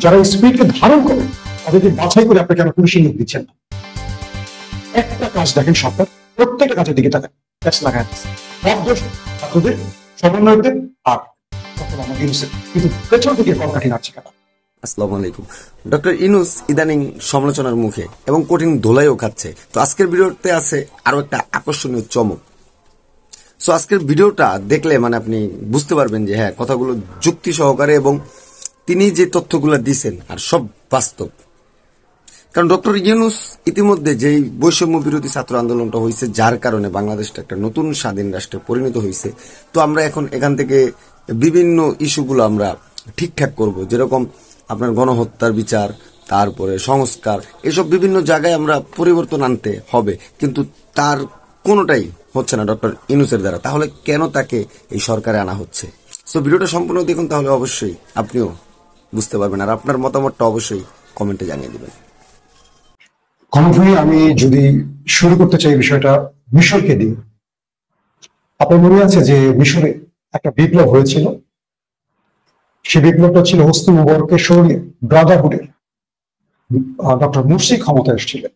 যারা স্পিডকে ধারণ করে তাদেরকে বাছাই করে আপনি কেন পুলিশে নিয়োগ দিচ্ছেন না? একটা কাজ দেখেন সরকার, প্রত্যেকটা কাজের দিকে তাকান, ট্যাক্স লাগায় সব দোষ ছাত্রদের, সমন্বয়কদের আর কিন্তু পেছন থেকে কলকাঠি নাড়ছে কেন? আসসালামু আলাইকুম। ডক্টর ইউনূস ইদানিং সমালোচনার মুখে এবং কঠিন ধোলাইও খাচ্ছে। তো আজকের ভিডিওতে আছে আরো একটা আকর্ষণীয় চমক। সো আজকের ভিডিওটা দেখলে আপনি বুঝতে পারবেন যে হ্যাঁ, কথাগুলো যুক্তি সহকারে এবং তিনি যে তথ্যগুলো দিচ্ছেন আর সব বাস্তব। কারণ ডক্টর ইউনূস ইতিমধ্যে যেই বৈষম্য বিরোধী ছাত্র আন্দোলনটা হয়েছে, যার কারণে বাংলাদেশটা একটা নতুন স্বাধীন রাষ্ট্রে পরিণত হয়েছে, তো আমরা এখন এখান থেকে বিভিন্ন ইস্যুগুলো আমরা ঠিকঠাক করব, যেরকম আপনার গণহত্যার বিচার, তারপরে সংস্কার, এসব বিভিন্ন জায়গায় আমরা পরিবর্তন আনতে হবে, কিন্তু তার কোনোটাই হচ্ছে না ডক্টর ইউনূসের দ্বারা। তাহলে কেন তাকে এই সরকারে আনা হচ্ছে? সো ভিডিওটা সম্পূর্ণ দেখুন, তাহলে অবশ্যই আপনিও বুঝতে পারবেন, আর আপনার মতামতটা অবশ্যই কমেন্টে জানিয়ে দেবেন। আমি যদি শুরু করতে চাই বিষয়টা মিশরকে দিয়ে। আপনার মনে আছে যে মিশরে একটা বিপ্লব হয়েছিল, সে বিপ্লবটা ছিল হোসনি মুবারককে সরিয়ে ব্রাদারহুডের ডক্টর মুরসি ক্ষমতায় এসেছিলেন।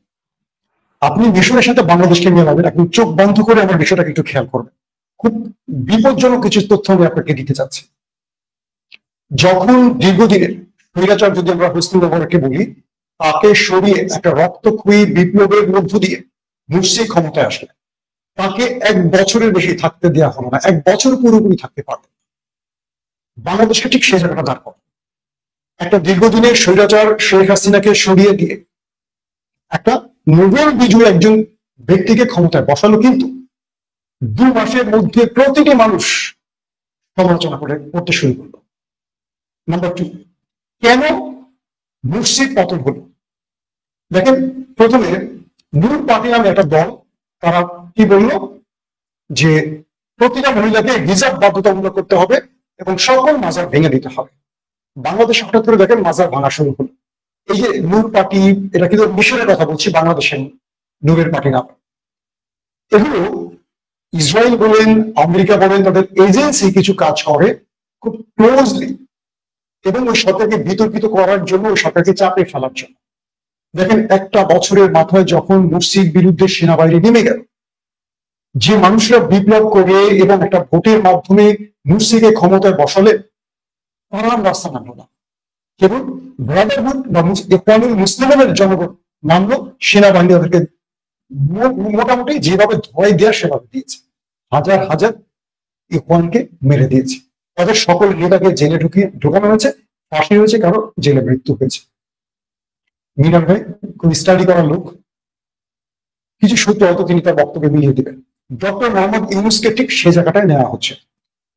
আপনি মিশরের সাথে বাংলাদেশকে মেলাবেন, আপনি চোখ বন্ধ করে আমার বিষয়টাকে একটু খেয়াল করবেন। খুব বিপজ্জনক কিছু তথ্য আমি আপনাকে দিতে চাচ্ছি। যখন দীর্ঘদিনের স্বৈরাচার, যদি আমরা হোসনি মুবারককে বলি, তাকে সরিয়ে একটা রক্তক্ষয়ী বিপ্লবের মধ্য দিয়ে মুরসি ক্ষমতায় আসলে তাকে 1 বছরের বেশি থাকতে দেওয়া হলো না, 1 বছর পুরোপুরি থাকতে পারবে। বাংলাদেশকে ঠিক সেই জায়গাটা দাঁড় করে একটা দীর্ঘদিনের স্বৈরাচার শেখ হাসিনাকে সরিয়ে দিয়ে একটা নোবেল বিজয়ী একজন ব্যক্তিকে ক্ষমতায় বসালো, কিন্তু 2 মাসের মধ্যে প্রতিটি মানুষ সমালোচনা করতে শুরু করলো। নাম্বার 2, কেন মুরসির পতন হলো? দেখেন, প্রথমে নূর পার্টি নামে একটা দল, তারা কি বলল যে প্রতিটা মহিলাকে হিজাব বাধ্যতামূলক করতে হবে এবং সকল মাজার ভেঙে দিতে হবে। বাংলাদেশ হঠাৎ করে দেখেন মাজার ভাঙা শুরু হলো। এই যে নূর পার্টি, এটা কিন্তু মিশরের কথা বলছি, বাংলাদেশের নূরের পার্টি নাম। এগুলো ইসরায়েল বলেন, আমেরিকা বলেন, তাদের এজেন্সি কিছু কাজ করে খুব ক্লোজলি এবং ওই সরকারকে বিতর্কিত করার জন্য, ওই সরকারকে চাপে ফেলার জন্য। দেখেন, 1 বছরের মাথায় যখন মুরসির বিরুদ্ধে সেনাবাহিনী নেমে গেল, যে মানুষরা বিপ্লব করে এবং একটা ভোটের মাধ্যমে মুরসিকে ক্ষমতায় বসালে, তারা রাস্তা নামলো না। কেবল ব্রাদারহুড বা ইখওয়ানুল মুসলিমের জনগণ নামলো, সেনাবাহিনী তাদেরকে মোটামুটি যেভাবে ধোয়াই দেওয়া সেভাবে দিয়েছে। হাজার হাজার ইখওয়ানকে মেরে দিয়েছে, তাদের সকল নেতাকে জেলে ঢুকানো হয়েছে, ফাঁসি হয়েছে, কারো জেলে মৃত্যু হয়েছে। মিনার ভাই খুব স্টাডি করার লোক, কিছু সূত্র হয়তো তিনি তার বক্তব্যে মিলিয়ে দিবেন। ডক্টর মোহাম্মদ ইউনূসকে ঠিক সে জায়গাটায় নেওয়া হচ্ছে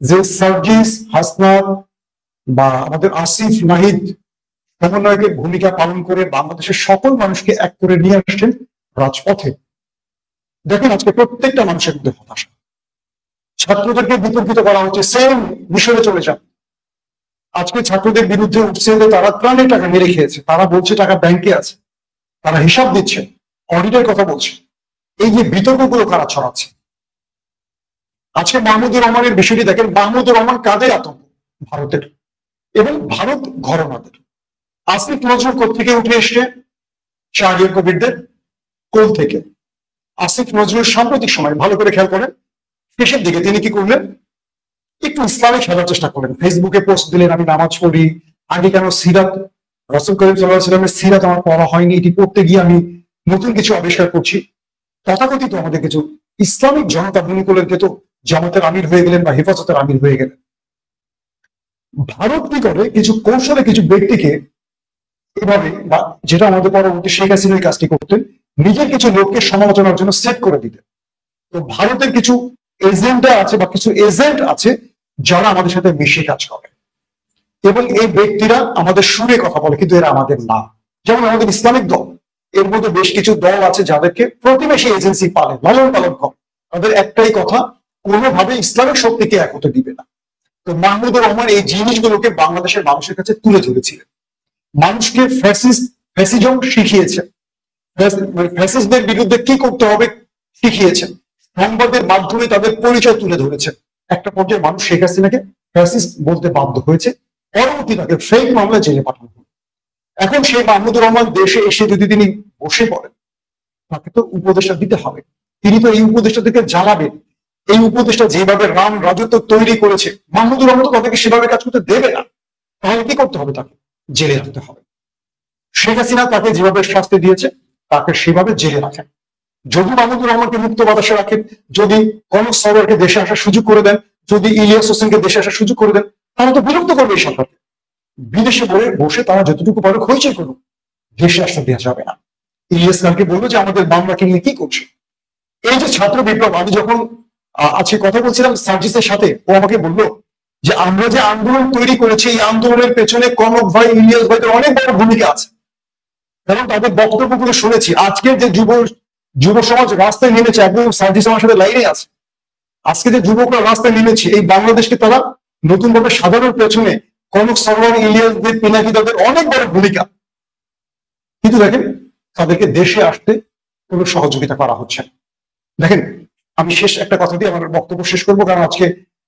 যে সার্জিস হাসনাত বা আমাদের আসিফ নাহিদ সমন্বয়কের ভূমিকা পালন করে বাংলাদেশের সকল মানুষকে এক করে নিয়ে আসছেন রাজপথে। দেখেন, আজকে প্রত্যেকটা মানুষের মধ্যে হতাশা। ছাত্রদেরকে বিতর্কিত করা হচ্ছে, সেম মিশরে চলে যান। আজকে ছাত্রদের বিরুদ্ধে উঠছে যে তারা ত্রাণের টাকা মেরে খেয়েছে, তারা বলছে টাকা ব্যাংকে আছে, তারা হিসাব দিচ্ছে, অডিটের কথা বলছে। এই যে বিতর্কগুলো কারা ছড়াচ্ছে? আজকে মাহমুদুর রহমানের বিষয়টি দেখেন, মাহমুদুর রহমান কাদের আতঙ্ক? ভারতের, এবং ভারত ঘরানাদের। আসিফ নজরুল কোত্থেকে উঠে এসছে? শাহরিয়ার কবিরদের কোল থেকে। আসিফ নজরুল সাম্প্রতিক সময় ভালো করে খেয়াল করেন, শেষের দিকে তিনি কি করলেন? একটু ইসলামিক সাজার চেষ্টা করলেন, ফেসবুকে পোস্ট দিলেন, আমি নামাজ পড়ি। আগে কেন সিরাত, রাসূল করিম সাল্লাল্লাহু আলাইহি ওয়াসাল্লামের সিরাত আমার পড়া হয়নি, এটি পড়তে গিয়ে আমি নতুন কিছু আবিষ্কার করছি। তথাকথিত আমাদের কিছু ইসলামিক জনতা মনে করলেন তো জামাতের আমির হয়ে গেলেন বা হেফাজতের আমির হয়ে গেলেন। ভারত কি করে, কিছু কৌশলে কিছু ব্যক্তিকে এভাবে, বা যেটা আমাদের পরবর্তী শেখ হাসিনা কাজটি করতেন, নিজের কিছু লোককে সমালোচনার জন্য সেট করে দিতেন। তো ভারতের কিছু এজেন্ডা আছে বা কিছু এজেন্ট আছে যারা আমাদের সাথে মিশে কাজ করে, এবং এই ব্যক্তিরা আমাদের সুরে কথা বলে, কিন্তু এরা আমাদের না। যেমন আমাদের ইসলামিক দল, এর মধ্যে বেশ কিছু দল আছে যাদেরকে প্রতিবেশী এজেন্সি পালে, লালন পালন করে। তাদের একটাই কথা, কোনোভাবে ইসলামিক শক্তিকে এক হতে দিবে না। তো মাহমুদুর রহমান এই জিনিসগুলোকে বাংলাদেশের মানুষের কাছে তুলে ধরেছিলেন, মানুষকে ফ্যাসিজম শিখিয়েছেন, ফ্যাসিস্টদের বিরুদ্ধে কি করতে হবে শিখিয়েছেন, সংবাদের মাধ্যমে তাদের পরিচয় তুলে ধরেছেন। একটা পর্যায়ে মানুষ শেখ হাসিনাকে ফ্যাসিস্ট বলতে বাধ্য হয়েছে, পরবর্তী তাকে ফেক মামলায় জেলে পাঠানো হলো। এখন সেই মাহমুদুর রহমান দেশে এসে যদি তিনি বসে পড়েন, তাকে তো উপদেষ্টা দিতে হবে। তিনি তো এই উপদেষ্টাদেরকে জ্বালাবেন। এই উপদেষ্টা যেভাবে রাম রাজত্ব তৈরি করেছে, মাহমুদুর রহমান তো তাদেরকে সেভাবে কাজ করতে দেবে না। তাহলে কি করতে হবে? তাকে জেলে রাখতে হবে। শেখ হাসিনা তাকে যেভাবে শাস্তি দিয়েছে, তাকে সেভাবে জেলে রাখেন। যদি মাহমুদুর রহমানকে মুক্ত বাতাসে রাখেন, যদি কনক সরোয়ারকে দেশে আসার সুযোগ করে দেন, যদি ইলিয়াস হোসেনকে দেশে আসার সুযোগ করে দেন, তাহলে তো বিরক্ত করবে এই সরকারকে। বিদেশে বসে তারা যতটুকু পারে হইচই করুক, দেশে আসতে দেওয়া যাবে না। ইলিয়াস খানকে বলবো যে আমাদের মামলাকে নিয়ে কি করছে। এই যে ছাত্র বিপ্লব, আমি যখন আজকে কথা বলছিলাম সার্জিসের সাথে, ও আমাকে বললো যে আমরা যে আন্দোলন তৈরি করেছি, এই আন্দোলনের পেছনে কনক ভাই, ইলিয়াস ভাইদের অনেক বড় ভূমিকা আছে। কারণ তাদের বক্তব্যগুলো শুনেছি। আজকের যে যুব সমাজ রাস্তায় নেমেছে, একদম সার্জিস আমার সাথে লাইনে আছে। আজকে যে যুবকরা রাস্তায় নেমেছে, এই বাংলাদেশকে তারা নতুন ভাবে সাজানোর পেছনে কনক সরোয়ার, ইলিয়াসদের, পিনাকি তাদের অনেক বড় ভূমিকা। কিন্তু দেখেন, তাদেরকে দেশে আসতে কোনো সহযোগিতা করা হচ্ছে না। দেখেন, আমি শেষ একটা কথা দিয়ে আমার বক্তব্য শেষ করবো, কারণ আজকে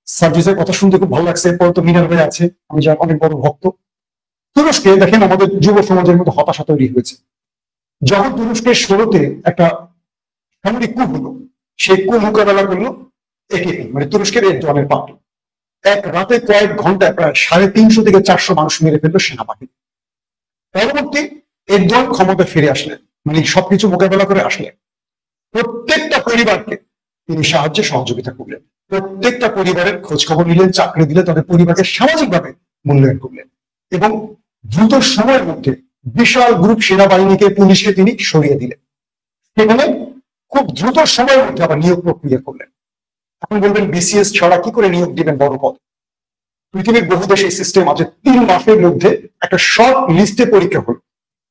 সার্জিসের কথা শুনতে খুব ভালো লাগছে। এরপর তো মিনার ভাই আছে, আমি যার অনেক বড় ভক্ত। তুরস্কে দেখেন আমাদের যুব সমাজের মধ্যে হতাশা তৈরি হয়েছে। যখন তুরস্কের শুরুতে একটা সামরিক কূপ হলো, সেই কূপ মোকাবেলা করলো একেপি, মানে তুরস্কের এরদোয়ানের পার্টি। এক রাতে কয়েক ঘন্টায় প্রায় 350 থেকে 400 মানুষ মেরে ফেললো সেনাবাহিনী। পরবর্তী এরদোয়ান ক্ষমতা ফিরে আসলেন, মানে সবকিছু মোকাবেলা করে আসলেন। প্রত্যেকটা পরিবারকে তিনি সাহায্যে সহযোগিতা করলেন। প্রত্যেকটা পরিবারের খোঁজ খবর নিলেন, চাকরি দিলেন, তাদের পরিবারকে সামাজিকভাবে মূল্যায়ন করলেন। এবং দ্রুত সময়ের মধ্যে বিশাল গ্রুপ সেনাবাহিনীকে, পুলিশকে তিনি সরিয়ে দিলেন। সেখানে খুব দ্রুত সময়ের মধ্যে আবার নিয়োগ প্রক্রিয়া করলেন। এখন বলবেন বিসিএস ছাড়া কি করে নিয়োগ দিবেন বড় পদ? পৃথিবীর বহু দেশে এই সিস্টেম আছে। 3 মাসের মধ্যে একটা শর্ট লিস্টে পরীক্ষা হলো,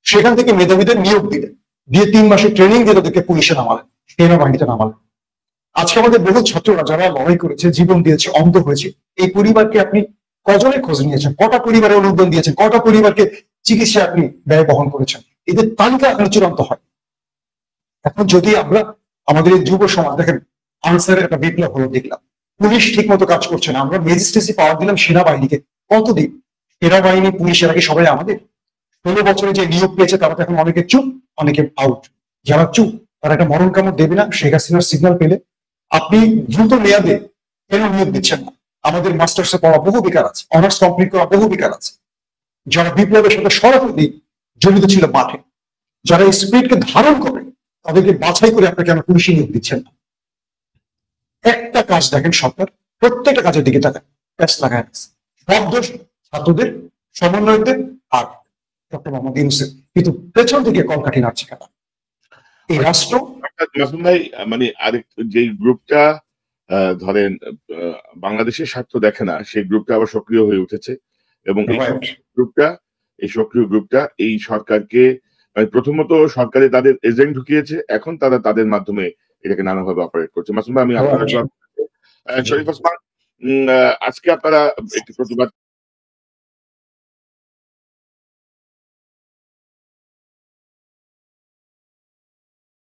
সেখান থেকে মেধাবীদের নিয়োগ দিলেন, দিয়ে 3 মাসের ট্রেনিং দিয়ে তাদেরকে পুলিশে নামালেন, সেনাবাহিনীতে নামালেন। আজকে আমাদের বহু ছাত্ররা যারা লড়াই করেছে, জীবন দিয়েছে, অন্ধ হয়েছে, এই পরিবারকে আপনি কজনের খোঁজ নিয়েছেন? কটা পরিবারে অনুদান দিয়েছেন? কটা পরিবারকে চিকিৎসা আপনি ব্যয় বহন করেছেন? এদের তালিকা এখন চূড়ান্ত হয়। এখন যদি আমরা আমাদের এই যুব সমাজ, দেখেন আনসারের একটা বিপ্লব হলো, দেখলাম পুলিশ ঠিক মতো কাজ করছে না, আমরা ম্যাজিস্ট্রেসি পাওয়ার দিলাম সেনাবাহিনীকে। কতদিন? সেনাবাহিনী, পুলিশের আগে সবাই আমাদের। 16 বছরে যে নিয়োগ পেয়েছে তারা তো এখন অনেকে চুপ, অনেকে আউট। যারা চুপ তারা একটা মরণ কামড় দেবে না। শেখ হাসিনার সিগন্যাল পেলে আপনি দ্রুত মেয়াদে কেন নিয়োগ দিচ্ছেন না? আমাদের মাস্টার্সে পড়া বহু বেকার আছে, অনার্স কমপ্লিট করা বহু বেকার আছে, যারা বিপ্লবের সাথে সরাসরি জড়িত ছিল মাঠে, যারা এই স্পিরিটকে ধারণ করে, তাদেরকে বাছাই করে আপনি কেন পুলিশে নিয়োগ দিচ্ছেন না? একটা কাজ দেখেন, সরকার প্রত্যেকটা কাজের দিকে তাকায়, প্যাচ লাগায় গেছে। সব দোষ ছাত্রদের, সমন্বয়কদের আর ডক্টর মোহাম্মদ ইউনূসের। কিন্তু পেছন থেকে কলকাঠি নাড়ছে কেন এই রাষ্ট্র? মাসুম ভাই, মানে আরেক যে গ্রুপটা ধরেন বাংলাদেশের স্বার্থ দেখে না, সেই গ্রুপটা আবার সক্রিয় হয়ে উঠেছে। এবং এই সক্রিয় গ্রুপটা এই সরকারকে, মানে প্রথমত সরকারে তাদের এজেন্ট ঢুকিয়েছে, এখন তারা তাদের মাধ্যমে এটাকে নানাভাবে অপারেট করছে। মাসুম ভাই, আমি আপনার শরীফ ওসমান, আজকে আপনারা একটি প্রতিবাদ